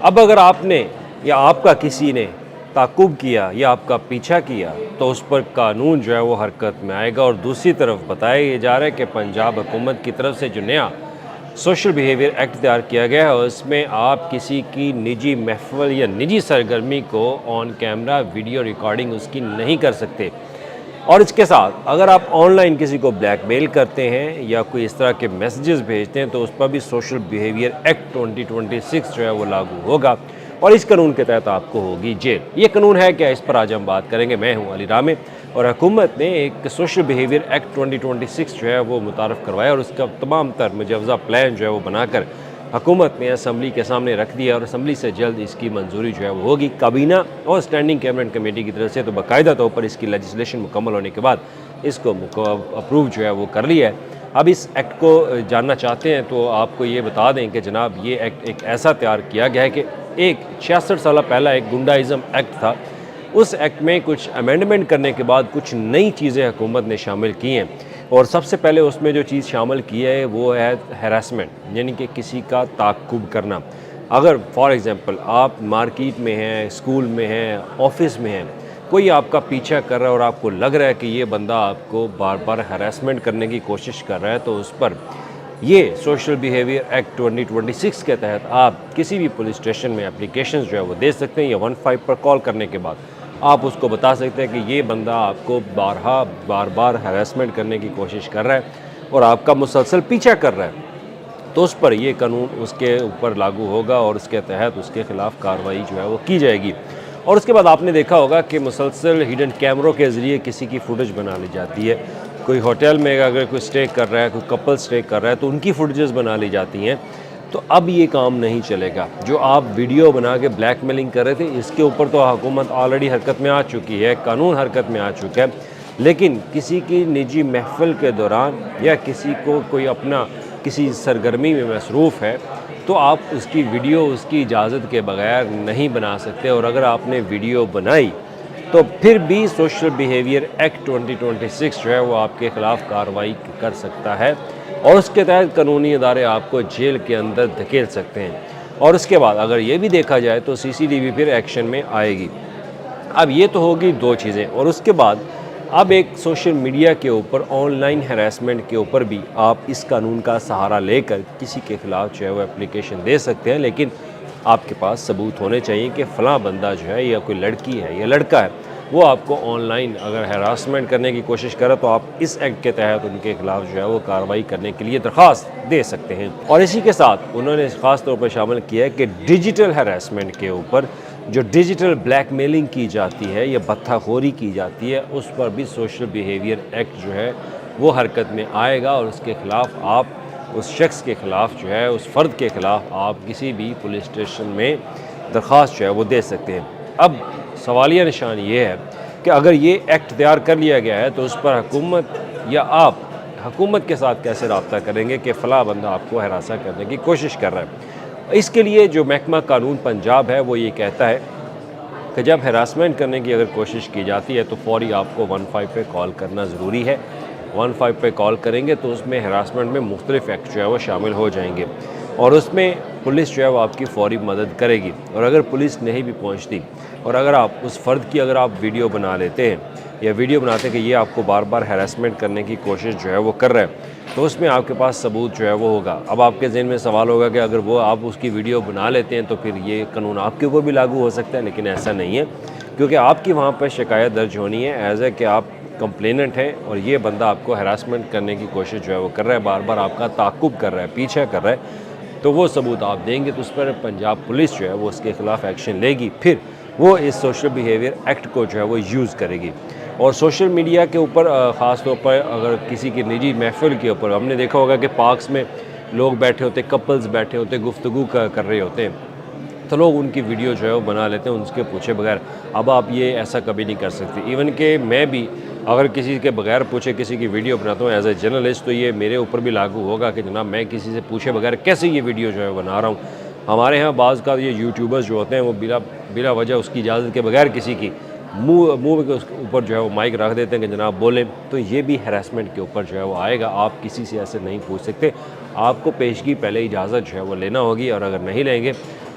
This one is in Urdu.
اب اگر آپ نے یا آپ کا کسی نے تعقب کیا یا آپ کا پیچھا کیا تو اس پر قانون جو ہے وہ حرکت میں آئے گا۔ اور دوسری طرف بتایا یہ جا رہا ہے کہ پنجاب حکومت کی طرف سے جو نیا سوشل بیہیویئر ایکٹ تیار کیا گیا ہے اس میں آپ کسی کی نجی محفل یا نجی سرگرمی کو آن کیمرہ ویڈیو ریکارڈنگ اس کی نہیں کر سکتے۔ اور اس کے ساتھ اگر آپ آن لائن کسی کو بلیک میل کرتے ہیں یا کوئی اس طرح کے میسیجز بھیجتے ہیں تو اس پر بھی سوشل بیہیویئر ایکٹ 2026 جو ہے وہ لاگو ہوگا، اور اس قانون کے تحت آپ کو ہوگی جیل۔ یہ قانون ہے کیا، اس پر آج ہم بات کریں گے۔ میں ہوں علی رامے، اور حکومت نے ایک سوشل بیہیویئر ایکٹ 2026 جو ہے وہ متعارف کروایا، اور اس کا تمام تر مجوزہ پلان جو ہے وہ بنا کر حکومت نے اسمبلی کے سامنے رکھ دیا، اور اسمبلی سے جلد اس کی منظوری جو ہے وہ ہوگی۔ کابینہ اور اسٹینڈنگ کیبنٹ کمیٹی کی طرف سے تو باقاعدہ طور پر اس کی لیجسلیشن مکمل ہونے کے بعد اس کو اپروو جو ہے وہ کر لیا ہے۔ اب اس ایکٹ کو جاننا چاہتے ہیں تو آپ کو یہ بتا دیں کہ جناب یہ ایکٹ ایک ایسا تیار کیا گیا ہے کہ ایک 66 سالہ پہلا ایک گنڈائزم ایکٹ تھا، اس ایکٹ میں کچھ امینڈمنٹ کرنے کے بعد کچھ نئی چیزیں حکومت نے شامل کی ہیں، اور سب سے پہلے اس میں جو چیز شامل کی ہے وہ ہے ہیراسمنٹ، یعنی کہ کسی کا تعقب کرنا۔ اگر فار ایگزامپل آپ مارکیٹ میں ہیں، اسکول میں ہیں، آفس میں ہیں، کوئی آپ کا پیچھا کر رہا ہے اور آپ کو لگ رہا ہے کہ یہ بندہ آپ کو بار بار ہیراسمنٹ کرنے کی کوشش کر رہا ہے، تو اس پر یہ سوشل بیہیویئر ایکٹ 2026 کے تحت آپ کسی بھی پولیس اسٹیشن میں اپلیکیشنز جو ہے وہ دے سکتے ہیں، یا 15 پر کال کرنے کے بعد آپ اس کو بتا سکتے ہیں کہ یہ بندہ آپ کو بار بار ہیراسمنٹ کرنے کی کوشش کر رہا ہے اور آپ کا مسلسل پیچھا کر رہا ہے، تو اس پر یہ قانون اس کے اوپر لاگو ہوگا اور اس کے تحت اس کے خلاف کارروائی جو ہے وہ کی جائے گی۔ اور اس کے بعد آپ نے دیکھا ہوگا کہ مسلسل ہڈن کیمروں کے ذریعے کسی کی فوٹیج بنا لی جاتی ہے۔ کوئی ہوٹل میں اگر کوئی اسٹے کر رہا ہے، کوئی کپل اسٹے کر رہا ہے تو ان کی فوٹیجز بنا لی جاتی ہیں۔ تو اب یہ کام نہیں چلے گا، جو آپ ویڈیو بنا کے بلیک میلنگ کر رہے تھے اس کے اوپر تو حکومت آلریڈی حرکت میں آ چکی ہے، قانون حرکت میں آ چکا ہے، لیکن کسی کی نجی محفل کے دوران یا کسی کو کوئی اپنا کسی سرگرمی میں مصروف ہے تو آپ اس کی ویڈیو اس کی اجازت کے بغیر نہیں بنا سکتے، اور اگر آپ نے ویڈیو بنائی تو پھر بھی سوشل بیہیویئر ایکٹ 2026 جو ہے وہ آپ کے خلاف کارروائی کر سکتا ہے، اور اس کے تحت قانونی ادارے آپ کو جیل کے اندر دھکیل سکتے ہیں۔ اور اس کے بعد اگر یہ بھی دیکھا جائے تو CCTV پھر ایکشن میں آئے گی۔ اب یہ تو ہوگی دو چیزیں، اور اس کے بعد اب ایک سوشل میڈیا کے اوپر آن لائن ہیراسمنٹ کے اوپر بھی آپ اس قانون کا سہارا لے کر کسی کے خلاف جو ہے وہ اپلیکیشن دے سکتے ہیں، لیکن آپ کے پاس ثبوت ہونے چاہیے کہ فلاں بندہ جو ہے یا کوئی لڑکی ہے یا لڑکا ہے وہ آپ کو آن لائن اگر ہیراسمنٹ کرنے کی کوشش کرے تو آپ اس ایکٹ کے تحت ان کے خلاف جو ہے وہ کارروائی کرنے کے لیے درخواست دے سکتے ہیں۔ اور اسی کے ساتھ انہوں نے خاص طور پر شامل کیا ہے کہ ڈیجیٹل ہیراسمنٹ کے اوپر جو ڈیجیٹل بلیک میلنگ کی جاتی ہے یا بتہ خوری کی جاتی ہے اس پر بھی سوشل بیہیویئر ایکٹ جو ہے وہ حرکت میں آئے گا، اور اس کے خلاف آپ اس شخص کے خلاف جو ہے اس فرد کے خلاف آپ کسی بھی پولیس اسٹیشن میں درخواست جو ہے وہ دے سکتے ہیں۔ اب سوالیہ نشان یہ ہے کہ اگر یہ ایکٹ تیار کر لیا گیا ہے تو اس پر حکومت یا آپ حکومت کے ساتھ کیسے رابطہ کریں گے کہ فلاں بندہ آپ کو ہراساں کرنے کی کوشش کر رہا ہے۔ اس کے لیے جو محکمہ قانون پنجاب ہے وہ یہ کہتا ہے کہ جب ہراسمنٹ کرنے کی اگر کوشش کی جاتی ہے تو فوری آپ کو 15 پہ کال کرنا ضروری ہے۔ 15 پہ کال کریں گے تو اس میں ہراسمنٹ میں مختلف ایکٹ جو ہے وہ شامل ہو جائیں گے، اور اس میں پولیس جو ہے وہ آپ کی فوری مدد کرے گی۔ اور اگر پولیس نہیں بھی پہنچتی اور اگر آپ اس فرد کی اگر آپ ویڈیو بنا لیتے ہیں یا ویڈیو بناتے ہیں کہ یہ آپ کو بار بار ہراسمنٹ کرنے کی کوشش جو ہے وہ کر رہا ہے تو اس میں آپ کے پاس ثبوت جو ہے وہ ہوگا۔ اب آپ کے ذہن میں سوال ہوگا کہ اگر وہ آپ اس کی ویڈیو بنا لیتے ہیں تو پھر یہ قانون آپ کے اوپر بھی لاگو ہو سکتا ہے، لیکن ایسا نہیں ہے، کیونکہ آپ کی وہاں پر شکایت درج ہونی ہے ایز اے کہ آپ کمپلیننٹ ہیں اور یہ بندہ آپ کو ہراسمنٹ کرنے کی کوشش جو ہے وہ کر رہا ہے، بار بار آپ کا تعقب کر رہا ہے، پیچھا کر رہا ہے، تو وہ ثبوت آپ دیں گے تو اس پر پنجاب پولیس جو ہے وہ اس کے خلاف ایکشن لے گی، پھر وہ اس سوشل بیہیویئر ایکٹ کو جو ہے وہ یوز کرے گی۔ اور سوشل میڈیا کے اوپر خاص طور پر اگر کسی کی نجی محفل کے اوپر ہم نے دیکھا ہوگا کہ پارکس میں لوگ بیٹھے ہوتے، کپلز بیٹھے ہوتے، گفتگو کر رہے ہوتے ہیں، تو لوگ ان کی ویڈیو جو ہے وہ بنا لیتے ہیں ان کے پوچھے بغیر۔ اب آپ یہ ایسا کبھی نہیں کر سکتے، ایون کہ میں بھی اگر کسی کے بغیر پوچھے کسی کی ویڈیو بناتا ہوں ایز اے جرنلسٹ تو یہ میرے اوپر بھی لاگو ہوگا کہ جناب میں کسی سے پوچھے بغیر کیسے یہ ویڈیو جو ہے بنا رہا ہوں۔ ہمارے ہاں بعض کا یہ یوٹیوبرز جو ہوتے ہیں وہ بلا وجہ اس کی اجازت کے بغیر کسی کی منہ کے اوپر جو ہے وہ مائک رکھ دیتے ہیں کہ جناب بولیں، تو یہ بھی ہراسمنٹ کے اوپر جو ہے وہ آئے گا۔ آپ کسی سے ایسے نہیں پوچھ سکتے، آپ کو پیشگی پہلے اجازت جو ہے وہ لینا ہوگی، اور اگر نہیں لیں گے